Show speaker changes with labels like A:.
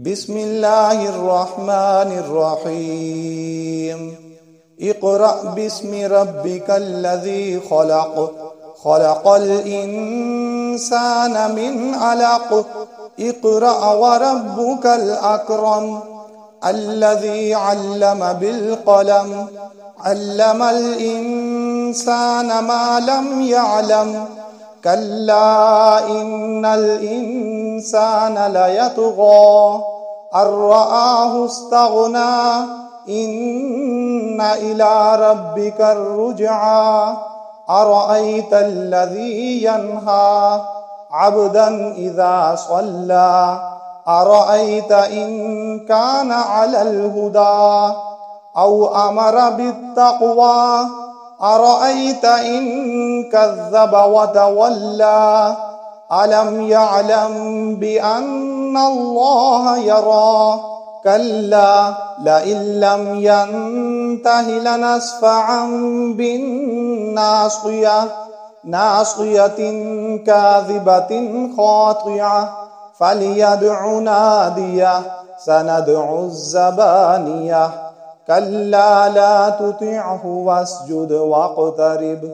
A: بسم الله الرحمن الرحيم اقرأ باسم ربك الذي خلق خلق الإنسان من علق اقرأ وربك الأكرم الذي علم بالقلم علم الإنسان ما لم يعلم كلا إن الإنسان ليطغى أن رآه استغنى إن إلى ربك الرجعى أرأيت الذي ينهى عبدا إذا صلى أرأيت إن كان على الهدى أو أمر بالتقوى أرأيت إن كذب وتولى ألم يعلم بأن الله يرى كلا لئن لم ينته لنسفعا بالناصية ناصية كاذبة خاطعة فليدع ناديه سندع الزبانية كلا لا تطعه واسجد واقترب